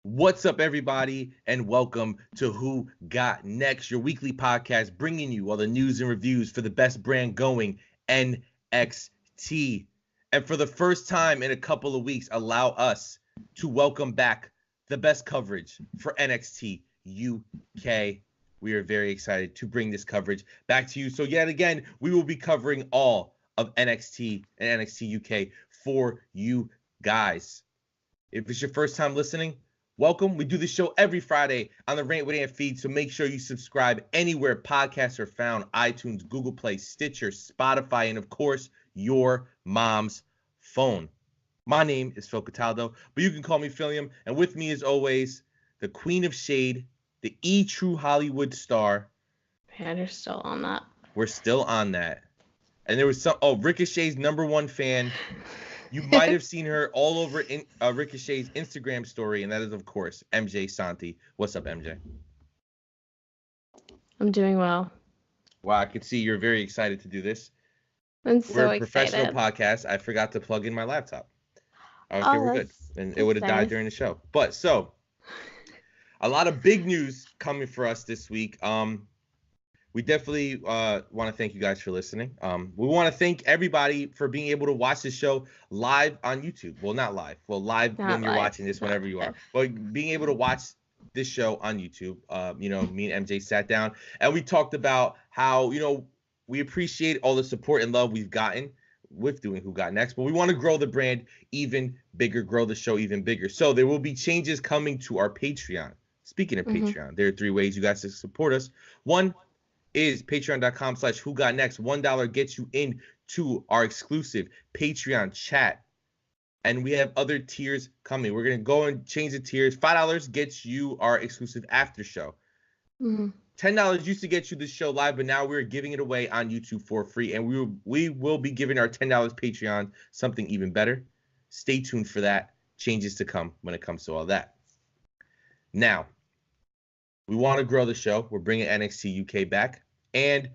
What's up, everybody, and welcome to Who Got Next, your weekly podcast bringing you all the news and reviews for the best brand going, NXT. And for the first time in a couple of weeks, allow us to welcome back the best coverage for NXT UK. We are very excited to bring this coverage back to you. So yet again, we will be covering all of NXT and NXT UK for you guys. If it's your first time listening, welcome. We do this show every Friday on the Rant with Ant feed, so make sure you subscribe anywhere podcasts are found: iTunes, Google Play, Stitcher, Spotify, and of course, your mom's phone. My name is Phil Cataldo, but you can call me Philium, and with me as always, the Queen of Shade, the true Hollywood star. Man, you're still on that. We're still on that. And there was Ricochet's #1 fan. You might have seen her all over Ricochet's Instagram story, and that is, of course, MJ Santi. What's up, MJ? I'm doing well. Wow, I could see you're very excited to do this. I'm so We're a excited. professional podcast. I forgot to plug in my laptop. Okay, we're good. And it would have died during the show. But so, a lot of big news coming for us this week. We definitely want to thank you guys for listening. We want to thank everybody for being able to watch the show live on YouTube. Well, not live. Well, live when you're watching this, whenever you are. But being able to watch this show on YouTube. Me and MJ sat down and we talked about how, we appreciate all the support and love we've gotten with doing Who Got Next. But we want to grow the brand even bigger, grow the show even bigger. So there will be changes coming to our Patreon. Speaking of Patreon, there are 3 ways you guys to support us. One is patreon.com/whogotnext. $1 gets you into our exclusive Patreon chat. And we have other tiers coming. We're going to go and change the tiers. $5 gets you our exclusive after show. $10 used to get you the show live, but now we're giving it away on YouTube for free. And we will be giving our $10 Patreon something even better. Stay tuned for that. Changes to come when it comes to all that. Now, we want to grow the show. We're bringing NXT UK back. And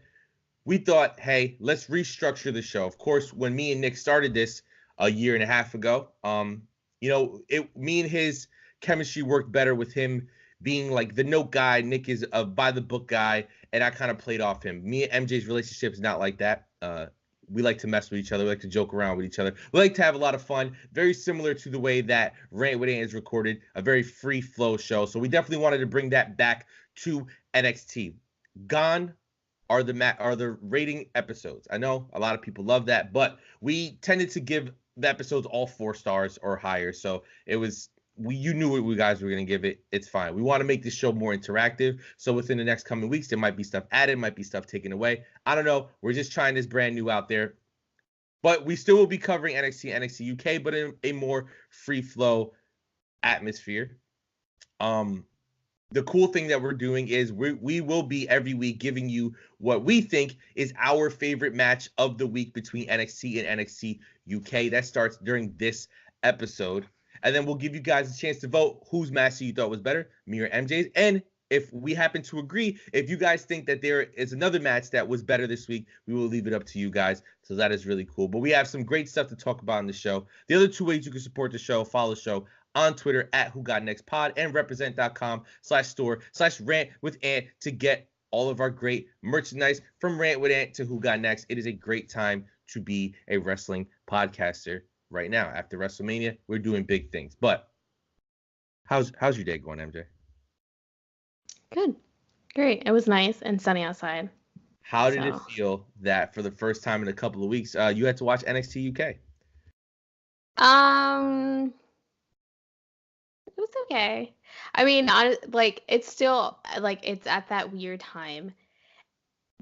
we thought, hey, let's restructure the show. Of course, when me and Nick started this a year and a half ago, me and his chemistry worked better with him being like the note guy. Nick is a by the book guy, and I kind of played off him. Me and MJ's relationship is not like that. We like to mess with each other. We like to joke around with each other. We like to have a lot of fun. Very similar to the way that Rant with Ant is recorded, a very free flow show. So we definitely wanted to bring that back to NXT. Gone are the rating episodes. I know a lot of people love that, but we tended to give the episodes all 4 stars or higher. So it was you knew what we guys were going to give it. It's fine. We want to make this show more interactive. So within the next coming weeks, there might be stuff added, might be stuff taken away. I don't know. We're just trying this brand new out there. But we still will be covering NXT, NXT UK, but in a more free flow atmosphere. The cool thing that we're doing is we will be every week giving you what we think is our favorite match of the week between NXT and NXT UK. That starts during this episode. And then we'll give you guys a chance to vote whose match you thought was better, me or MJ's. And if we happen to agree, if you guys think that there is another match that was better this week, we will leave it up to you guys. So that is really cool. But we have some great stuff to talk about on the show. The other 2 ways you can support the show, follow the show on Twitter at WhoGotNextPod and represent.com/store/rantwithant to get all of our great merchandise from Rant with Ant to Who Got Next. It is a great time to be a wrestling podcaster right now. After WrestleMania, we're doing big things. But how's your day going, MJ? Good. Great. It was nice and sunny outside. How did it feel that for the first time in a couple of weeks, you had to watch NXT UK? It was okay. I mean, it's still, it's at that weird time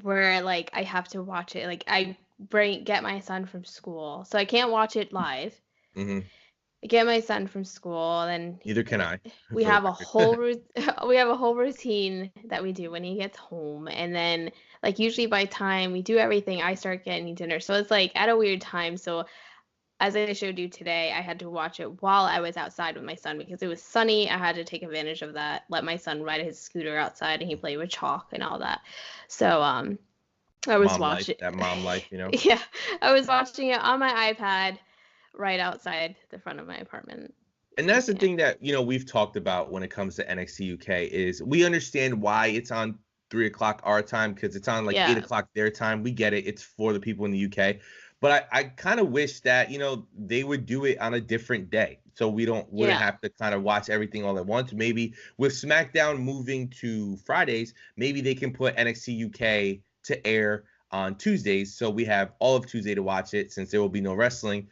where, I have to watch it. I get my son from school, so I can't watch it live. I get my son from school, and neither can I. We have a whole routine that we do when he gets home, and then usually by the time we do everything, I start getting dinner. So it's at a weird time. So as I showed you today, I had to watch it while I was outside with my son because it was sunny. I had to take advantage of that, let my son ride his scooter outside, and he played with chalk and all that. So I was watching that mom life, Yeah, I was watching it on my iPad right outside the front of my apartment. And that's the thing that, we've talked about when it comes to NXT UK is we understand why it's on 3 o'clock our time because it's on like 8 o'clock their time. We get it. It's for the people in the UK. But I kind of wish that, they would do it on a different day. So we wouldn't have to kind of watch everything all at once. Maybe with SmackDown moving to Fridays, maybe they can put NXT UK to air on Tuesdays. So we have all of Tuesday to watch it since there will be no wrestling.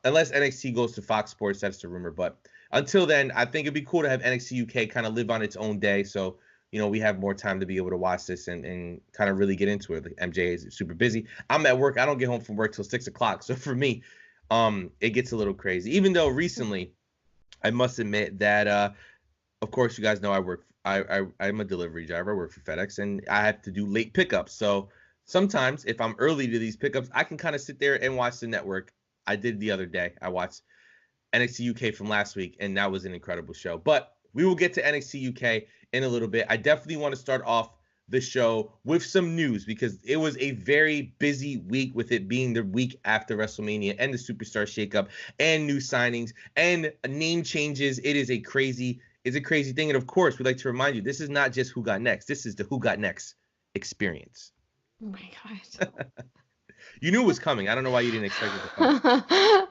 Unless NXT goes to Fox Sports, that's the rumor. But until then, I think it'd be cool to have NXT UK kind of live on its own day. So, we have more time to be able to watch this and kind of really get into it. Like MJ is super busy. I'm at work. I don't get home from work till 6 o'clock. So for me, it gets a little crazy. Even though recently, I must admit that, of course, you guys know I'm a delivery driver. I work for FedEx, and I have to do late pickups. So sometimes if I'm early to these pickups, I can kind of sit there and watch the network. I did the other day. I watched NXT UK from last week, and that was an incredible show. But we will get to NXT UK in a little bit. I definitely want to start off the show with some news because it was a very busy week with it being the week after WrestleMania and the Superstar Shakeup and new signings and name changes. It's a crazy thing. And of course, we'd like to remind you, this is not just Who Got Next. This is the Who Got Next experience. Oh my God. You knew it was coming. I don't know why you didn't expect it to come.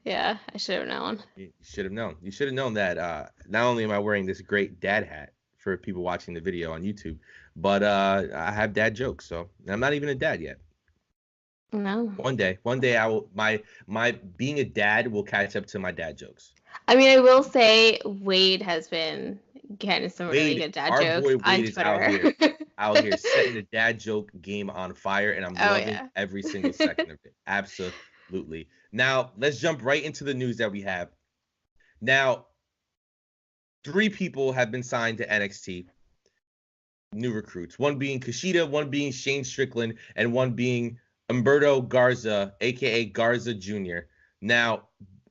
Yeah, I should have known. You should have known. You should have known that not only am I wearing this great dad hat for people watching the video on YouTube, but I have dad jokes. So I'm not even a dad yet. No. One day I will. My being a dad will catch up to my dad jokes. I mean, I will say Wade has been getting some really good dad jokes. Our boy Wade is out here setting the dad joke game on fire, and I'm loving every single second of it. Absolutely. Now, let's jump right into the news that we have. Now, 3 people have been signed to NXT, new recruits. One being Kushida, one being Shane Strickland, and one being Humberto Garza, a.k.a. Garza Jr. Now,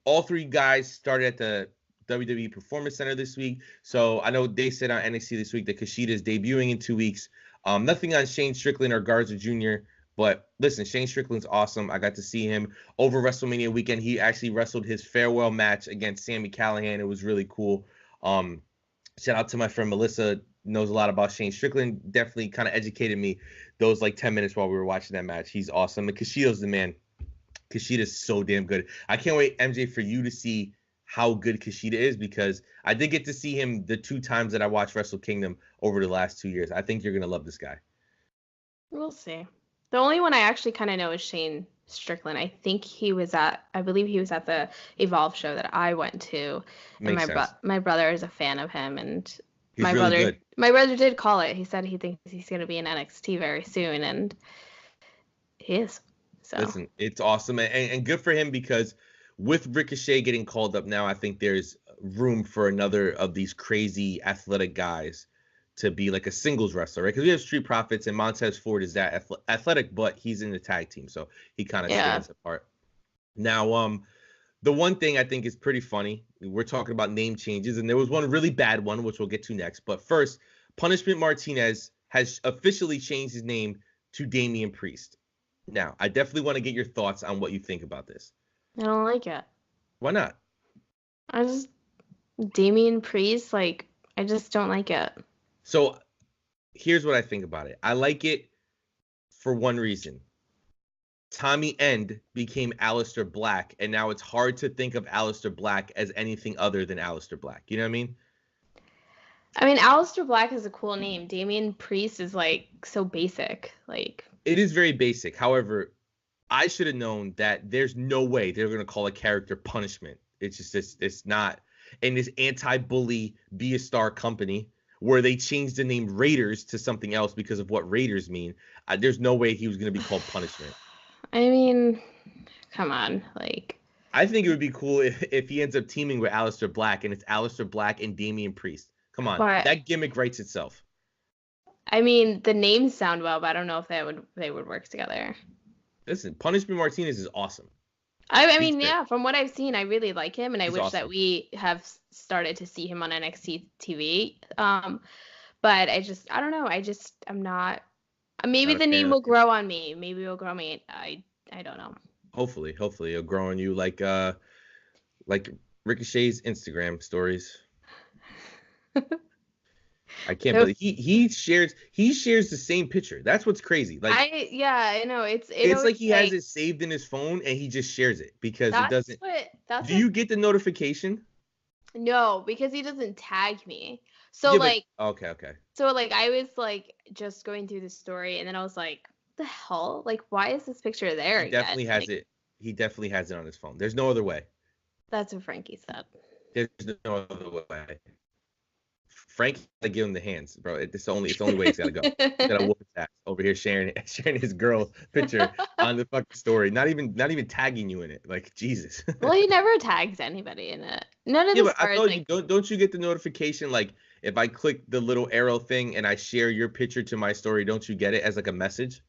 all 3 guys started at the WWE Performance Center this week. So I know they said on NXT this week that Kushida is debuting in 2 weeks. Nothing on Shane Strickland or Garza Jr., but listen, Shane Strickland's awesome. I got to see him over WrestleMania weekend. He actually wrestled his farewell match against Sami Callihan. It was really cool. Shout out to my friend Melissa, knows a lot about Shane Strickland. Definitely kind of educated me those like 10 minutes while we were watching that match. He's awesome. And Kushida's the man. Kushida's so damn good. I can't wait, MJ, for you to see how good Kushida is because I did get to see him the 2 times that I watched Wrestle Kingdom over the last 2 years. I think you're going to love this guy. We'll see. The only one I actually kind of know is Shane Strickland. I believe he was at the Evolve show that I went to. Makes and my brother is a fan of him, and he's my really brother good. My brother did call it. He said he thinks he's going to be in NXT very soon, and he is. So listen, it's awesome and good for him because with Ricochet getting called up now, I think there's room for another of these crazy athletic guys to be like a singles wrestler, right? Because we have Street Profits and Montez Ford is that athletic, but he's in the tag team, so he kind of stands apart. Now, the one thing I think is pretty funny, we're talking about name changes, and there was one really bad one, which we'll get to next. But first, Punishment Martinez has officially changed his name to Damian Priest. Now, I definitely want to get your thoughts on what you think about this. I don't like it. Why not? Damian Priest, I just don't like it. So here's what I think about it. I like it for one reason. Tommy End became Aleister Black, and now it's hard to think of Aleister Black as anything other than Aleister Black. You know what I mean? I mean, Aleister Black is a cool name. Damian Priest is so basic. It is very basic. However, I should have known that there's no way they're going to call a character Punishment. It's just it's not. In this anti-bully be a star company where they changed the name Raiders to something else because of what Raiders mean, there's no way he was going to be called Punishment. I mean, come on, I think it would be cool if he ends up teaming with Aleister Black and it's Aleister Black and Damian Priest. Come on, that gimmick writes itself. I mean, the names sound well, but I don't know if they would work together. Listen, Punishment Martinez is awesome. I mean, yeah, from what I've seen, I really like him, and I wish that we have started to see him on NXT TV. But I don't know. I'm not. Maybe the name will grow on me. Maybe it'll grow on me. I don't know. Hopefully it'll grow on you like Ricochet's Instagram stories. I can't believe he shares the same picture. That's what's crazy. Like I know it's like he has it saved in his phone and he just shares it because it doesn't. Do you get the notification? No, because he doesn't tag me. So yeah, okay. So like I was like just going through the story and then I was like, what the hell? Like why is this picture there again? Definitely has it. He definitely has it on his phone. There's no other way. That's what Frankie said. There's no other way. Frank gotta give him the hands, bro. It's the only way it's gotta go. He's gotta whoop his ass over here sharing his girl picture on the fucking story. Not even tagging you in it. Like Jesus. Well, he never tags anybody in it. None of the stars. I told you, don't you get the notification like if I click the little arrow thing and I share your picture to my story, don't you get it as like a message?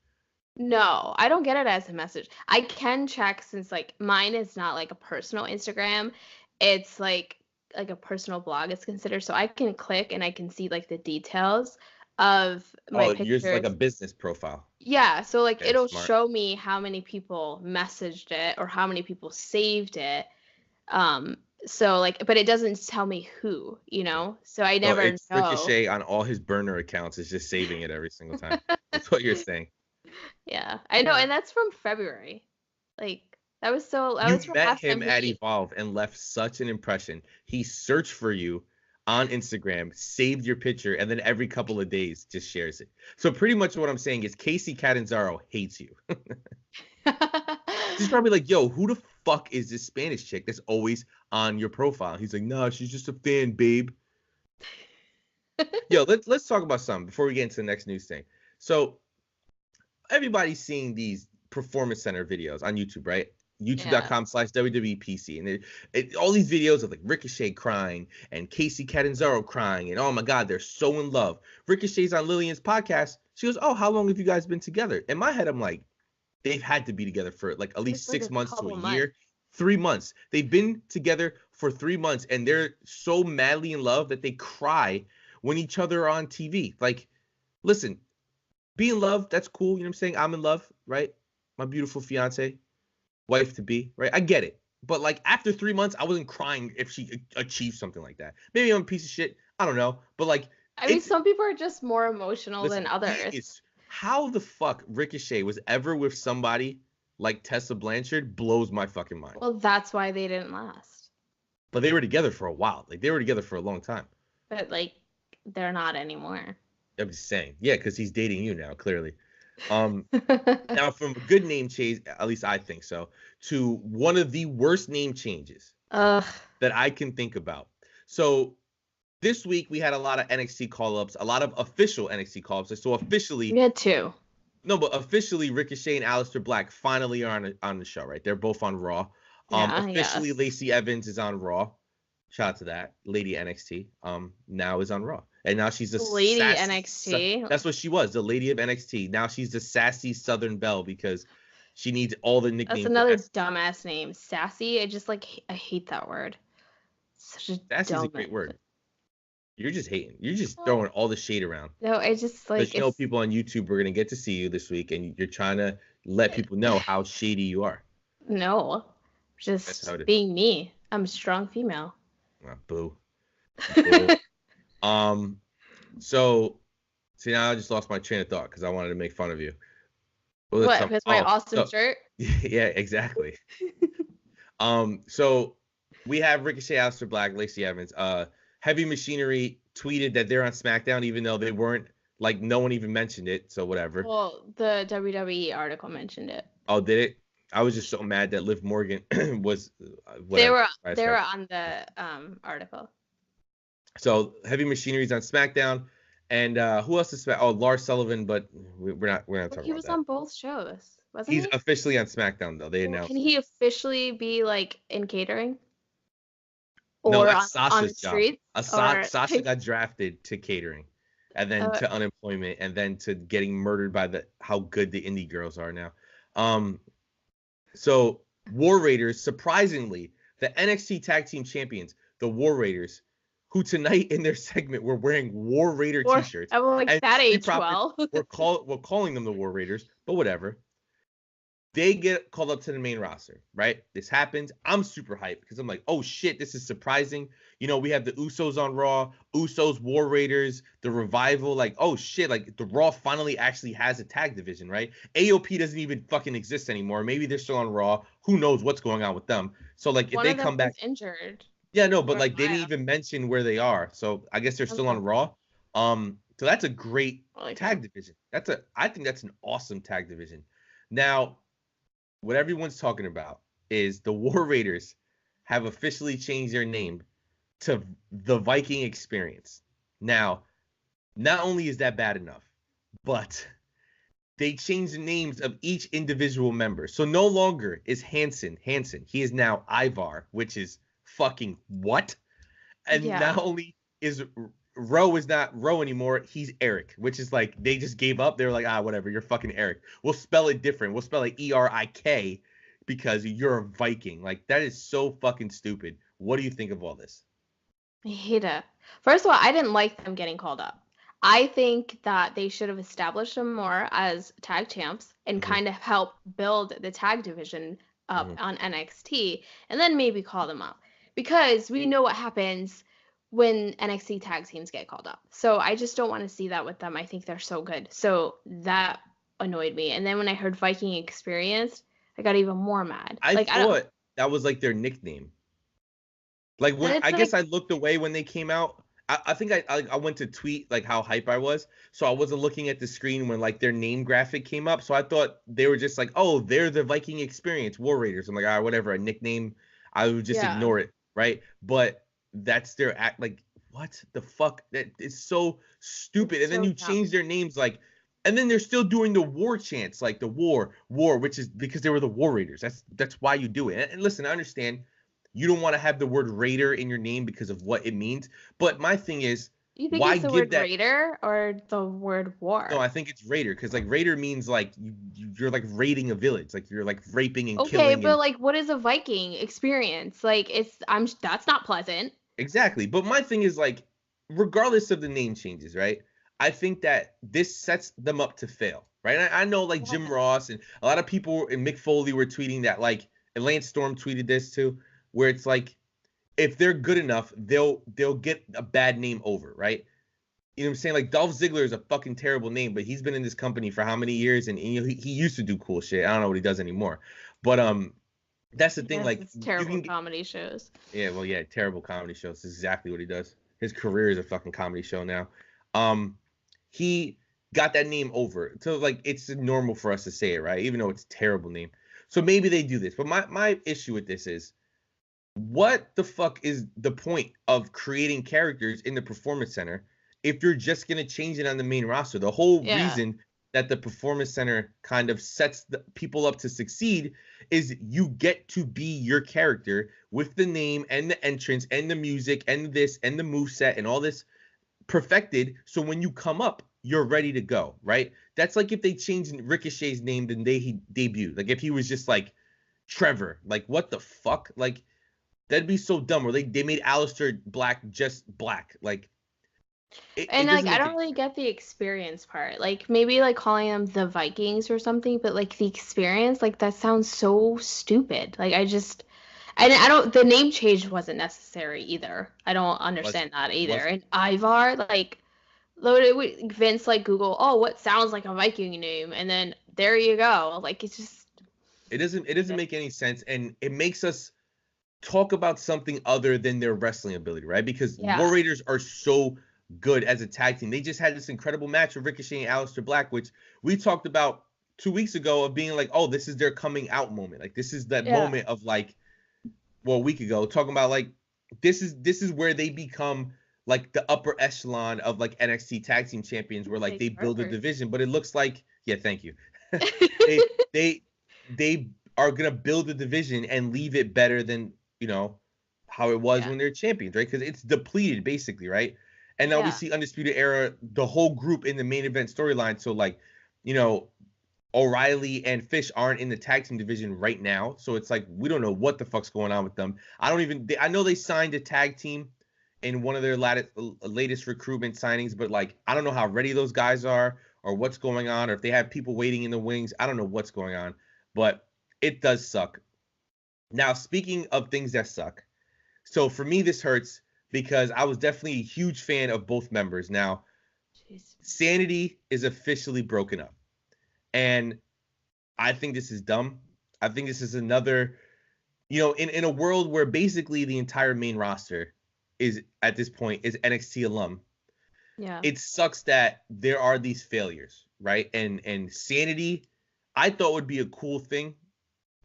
No, I don't get it as a message. I can check since like mine is not like a personal Instagram. It's like a personal blog is considered. So I can click and I can see like the details of my pictures. Yours is like a business profile. Yeah, so like it'll show me how many people messaged it or how many people saved it. So like, but it doesn't tell me who, you know. So I never know. Ricochet on all his burner accounts is just saving it every single time. That's what you're saying. Yeah, I know, and that's from February. Like that was so. You met him at Evolve and left such an impression. He searched for you on Instagram, saved your picture, and then every couple of days just shares it. So pretty much what I'm saying is Casey Catanzaro hates you. She's probably like, yo, who the fuck is this Spanish chick that's always on your profile? He's like, nah, she's just a fan, babe. Yo, let's talk about something before we get into the next news thing. So everybody's seeing these performance center videos on YouTube, right? YouTube.com/WWEPC. And all these videos of like Ricochet crying and Casey Catanzaro crying. And oh my God, they're so in love. Ricochet's on Lillian's podcast. She goes, oh, how long have you guys been together? In my head, I'm like, they've had to be together for like at least 6 months to a year. 3 months. They've been together for 3 months and they're so madly in love that they cry when each other are on TV. Like, listen, be in love, that's cool. You know what I'm saying? I'm in love, right? My beautiful fiance, wife to be, right? I get it. But like after 3 months, I wasn't crying if she achieved something like that. Maybe I'm a piece of shit. I don't know. But like, I mean, some people are just more emotional than others. How the fuck Ricochet was ever with somebody like Tessa Blanchard blows my fucking mind. Well, that's why they didn't last. But they were together for a while. Like they were together for a long time. But like, they're not anymore. I'm just saying. Yeah, because he's dating you now, clearly. Now, from a good name change, at least I think so, to one of the worst name changes that I can think about. So this week we had a lot of NXT call-ups, a lot of official NXT call-ups. So officially, we had 2. No, but officially Ricochet and Aleister Black finally are on the show, right? They're both on Raw. Officially, yes. Lacey Evans is on Raw. Shout out to that lady NXT. Now is on Raw, and now she's the lady NXT. That's what she was, the lady of NXT. Now she's the sassy Southern Belle because she needs all the nicknames. That's another dumbass name, sassy. I hate that word. Such a sassy is a great word. You're just hating. You're just throwing all the shade around. No, I just like. Because people on YouTube are gonna get to see you this week, and you're trying to let people know how shady you are. No, just being me. I'm a strong female. Boo. So see, now I just lost my train of thought because I wanted to make fun of you. What? Because my awesome shirt? Yeah, exactly. So we have Ricochet, Aleister Black, Lacey Evans. Heavy Machinery tweeted that they're on SmackDown, even though they weren't. Like no one even mentioned it. So whatever. Well, the WWE article mentioned it. Oh, did it? I was just so mad that Liv Morgan was. Whatever. They were on the article. So Heavy Machinery's on SmackDown, and who else is SmackDown? Oh, Lars Sullivan, but we're not talking about that. He was on both shows, wasn't he? He's officially on SmackDown though. They announced. Can he officially be like in catering? No, that's Sasha's job. Sasha got drafted to catering, and then to unemployment, and then to getting murdered by how good the indie girls are now. So War Raiders, surprisingly, the NXT Tag Team Champions, the War Raiders, who tonight in their segment were wearing War Raider t-shirts. I will like that age well. we're calling them the War Raiders, but whatever. They get called up to the main roster, right? This happens. I'm super hyped because I'm like, oh shit, this is surprising. We have the Usos on Raw, Usos, War Raiders, the Revival. Like, oh shit, like the Raw finally actually has a tag division, right? AOP doesn't even fucking exist anymore. Maybe they're still on Raw. Who knows what's going on with them? So like, if One they of them come was back, injured yeah, no, but for a like they didn't while. even mention where they are. So I guess they're still Okay. on Raw. So that's a great I like tag that. division. I think that's an awesome tag division. Now, what everyone's talking about is the War Raiders have officially changed their name to the Viking Experience. Now, not only is that bad enough, but they changed the names of each individual member. So no longer is Hanson. He is now Ivar, which is fucking what? And not Yeah. only is Roe is not Roe anymore, he's Eric, which is like they just gave up. They were like, whatever, you're fucking Eric. We'll spell it different. We'll spell it ERIK because you're a Viking. Like that is so fucking stupid. What do you think of all this? I hate it. First of all, I didn't like them getting called up. I think that they should have established them more as tag champs and Mm-hmm. kind of help build the tag division up Mm-hmm. on NXT and then maybe call them up. Because we know what happens when NXT tag teams get called up. So I just don't want to see that with them. I think they're so good. So that annoyed me. And then when I heard Viking Experience, I got even more mad. I Like I don't thought that was like their nickname. Like and when it's I guess like I looked away when they came out. I think I went to tweet like how hype I was, so I wasn't looking at the screen when like their name graphic came up. So I thought they were just like, oh, they're the Viking Experience War Raiders. I'm like, whatever, a nickname. I would just yeah, ignore it, right? But that's their act. Like, what the fuck? That is so stupid. it's And then so you dumb. change their names, like, and then they're still doing the war chants, like the war, which is because they were the War Raiders. That's why you do it. And listen, I understand you don't want to have the word raider in your name because of what it means. But my thing is, You think why it's the give word that? raider or the word No, war? I think it's raider because like raider means like you're like raiding a village, like you're like raping and Okay, killing but and like what is a Viking experience? Like that's not pleasant. exactly. But my thing is like, regardless of the name changes, right? I think that this sets them up to fail, right? I know like Jim Why? Ross and a lot of people and Mick Foley were tweeting that like, and Lance Storm tweeted this too, where it's like if they're good enough, they'll get a bad name over, right? You know what I'm saying? Like Dolph Ziggler is a fucking terrible name, but he's been in this company for how many years? And he used to do cool shit. I don't know what he does anymore. But that's the thing. Yes, Like it's you terrible can, comedy shows. yeah, well, yeah, terrible comedy shows. This is exactly what he does. His career is a fucking comedy show now. Um, he got that name over. So like it's normal for us to say it, right? Even though it's a terrible name. So maybe they do this. But my issue with this is what the fuck is the point of creating characters in the performance center if you're just going to change it on the main roster? The whole Yeah. reason that the performance center kind of sets the people up to succeed is you get to be your character with the name and the entrance and the music and this and the move set and all this perfected, so when you come up you're ready to go, right? That's like if they changed Ricochet's name the day he debuted, like if he was just like Trevor, like what the fuck, like that'd be so dumb. Or they made Aleister Black just black. Like And it like doesn't I make don't any really sense. get the experience part. Like maybe like calling them the Vikings or something, but like the experience, like that sounds so stupid. Like and I don't the name change wasn't necessary either. I don't Was understand that either. was And Ivar, like Vince like Google, oh, what sounds like a Viking name, and then there you go. Like it's just it doesn't make any sense, and it makes us talk about something other than their wrestling ability, right? Because War yeah, Raiders are so good as a tag team. They just had this incredible match with Ricochet and Aleister Black, which we talked about 2 weeks ago of being like, oh, this is their coming out moment. Like this is that yeah, moment of like, well, a week ago, talking about like this is where they become like the upper echelon of like NXT tag team champions, where like they they build a were. division. But it looks like, yeah, thank you. they they they are gonna build a division and leave it better than how it was Yeah, when they're champions, right? Because it's depleted basically, right? And now we yeah. see Undisputed Era, the whole group in the main event storyline. So like, you know, O'Reilly and Fish aren't in the tag team division right now, so it's like we don't know what the fuck's going on with them. I know they signed a tag team in one of their latest recruitment signings, but like I don't know how ready those guys are or what's going on, or if they have people waiting in the wings. I don't know what's going on, but it does suck. Now, speaking of things that suck, so for me, this hurts because I was definitely a huge fan of both members. Now, jeez. Sanity is officially broken up. And I think this is dumb. I think this is another, in a world where basically the entire main roster is, at this point, is NXT alum. Yeah. It sucks that there are these failures, right? And Sanity, I thought would be a cool thing.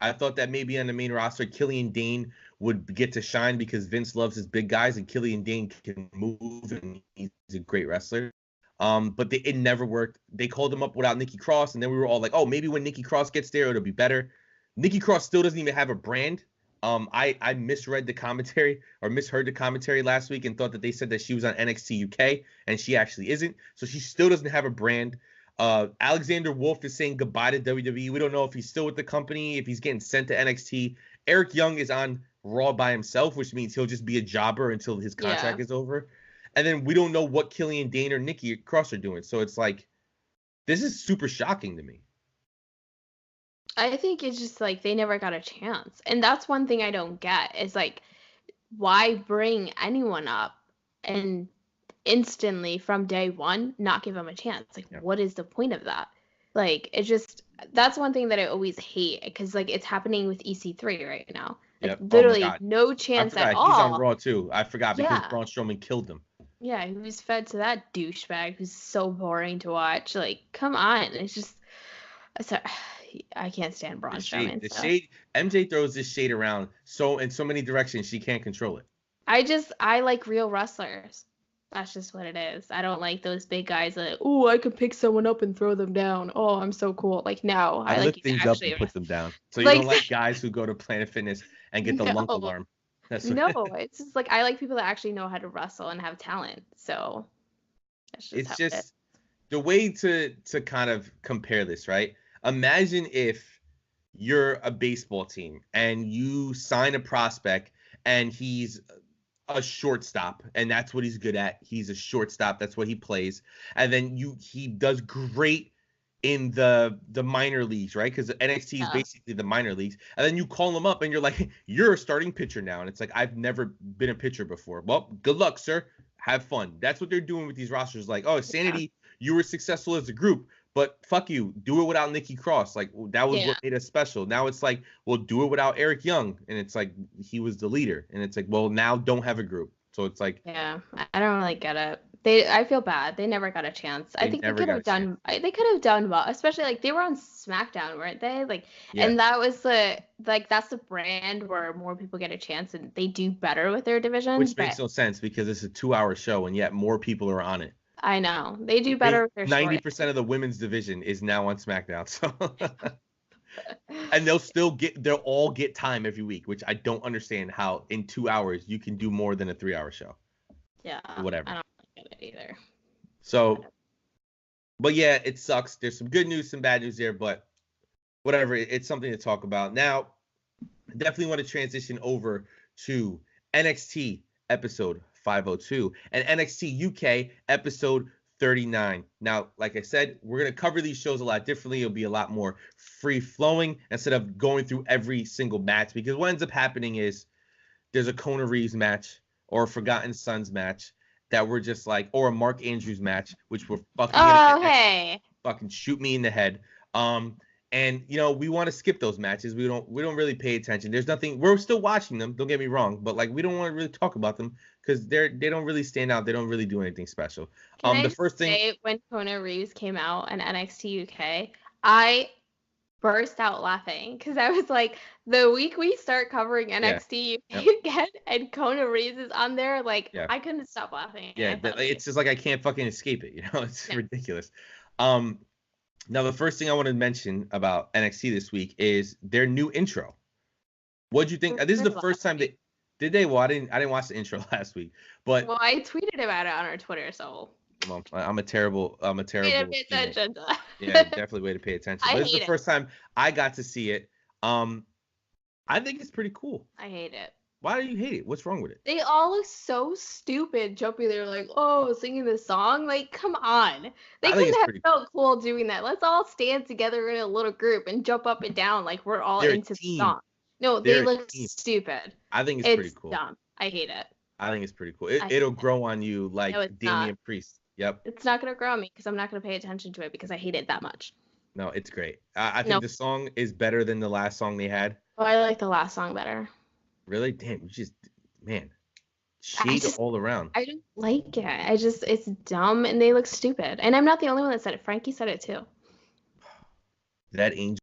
I thought that maybe on the main roster, Killian Dane would get to shine because Vince loves his big guys, and Killian Dane can move, and he's a great wrestler. But it never worked. They called him up without Nikki Cross, and then we were all like, oh, maybe when Nikki Cross gets there, it'll be better. Nikki Cross still doesn't even have a brand. I misread the commentary or misheard the commentary last week and thought that they said that she was on NXT UK, and she actually isn't. So she still doesn't have a brand. Alexander Wolf is saying goodbye to WWE. We don't know if he's still with the company, if he's getting sent to NXT. Eric Young is on Raw by himself, which means he'll just be a jobber until his contract is over. And then we don't know what Killian Dane or Nikki Cross are doing. So it's like, this is super shocking to me. I think it's just like they never got a chance. And that's one thing I don't get is like, why bring anyone up and instantly from day one not give them a chance? Like, what is the point of that? Like, it just, that's one thing that I always hate because like it's happening with EC3 right now. Like, literally no chance at all. He's on Raw too. I forgot because Braun Strowman killed him. Yeah, he was fed to that douchebag who's so boring to watch. Like, come on. It's just, I can't stand Braun Strowman. The shade, MJ throws this shade around in so many directions she can't control it. I like real wrestlers. That's just what it is. I don't like those big guys that, oh, I could pick someone up and throw them down. Oh, I'm so cool. Like, no. I lift things up and put them down. So you don't like guys who go to Planet Fitness and get the lunk alarm. No, it's just like I like people that actually know how to wrestle and have talent. So it's just the way to kind of compare this, right? Imagine if you're a baseball team and you sign a prospect and he's a shortstop and that's what he's good at. He's a shortstop. That's what he plays. And then he does great in the minor leagues, right? Because NXT is basically the minor leagues. And then you call him up and you're like, you're a starting pitcher now. And it's like, I've never been a pitcher before. Well, good luck, sir. Have fun. That's what they're doing with these rosters. Like, oh, Sanity, you were successful as a group, but fuck you. Do it without Nikki Cross. Like, that was what made us special. Now it's like, well, do it without Eric Young. And it's like, he was the leader. And it's like, well, now don't have a group. So it's like, yeah, I don't really get it. I feel bad. They never got a chance. I think they could have done. They could have done well, especially like they were on SmackDown, weren't they? Like, and that was that's the brand where more people get a chance and they do better with their division. Which makes no sense because it's a 2-hour show and yet more people are on it. I know they do better with their 90% of the women's division is now on SmackDown, so and they'll all get time every week, which I don't understand how in 2 hours you can do more than a 3-hour show. Yeah, whatever. I don't get it either. So, but yeah, it sucks. There's some good news, some bad news there, but whatever. It's something to talk about. Now, definitely want to transition over to NXT episode 502 and NXT UK episode 39. Now, like I said, we're going to cover these shows a lot differently. It'll be a lot more free-flowing instead of going through every single match, because what ends up happening is there's a Kona Reeves match or a Forgotten Sons match that we're just like, or a Mark Andrews match, which we're fucking fucking shoot me in the head. And we want to skip those matches. We don't really pay attention. There's nothing. We're still watching them. Don't get me wrong, but like we don't want to really talk about them because they don't really stand out. They don't really do anything special. The first thing when Kona Reeves came out in NXT UK, I burst out laughing because I was like, the week we start covering NXT UK again and Kona Reeves is on there, like I couldn't stop laughing. Yeah, it's just like I can't fucking escape it. It's ridiculous. Now, the first thing I want to mention about NXT this week is their new intro. What'd you think? This is the first time did they? Well, I didn't watch the intro last week, but I tweeted about it on our Twitter, so. Well, I'm a terrible. Pay attention to that. Yeah, definitely way to pay attention. But this is the first time I got to see it. I think it's pretty cool. I hate it. Why do you hate it? What's wrong with it? They all look so stupid jumping there like, oh, singing this song. Like, come on. They couldn't have felt cool doing that. Let's all stand together in a little group and jump up and down like we're all into the song. No, they look stupid. I think it's pretty cool. Dumb. I hate it. I think it's pretty cool. It'll grow on you like Damian Priest. Yep. It's not going to grow on me because I'm not going to pay attention to it because I hate it that much. No, it's great. I think the song is better than the last song they had. Oh, I like the last song better. Really? Damn, shade all around. I don't like it. It's dumb and they look stupid. And I'm not the only one that said it. Frankie said it too. That angel.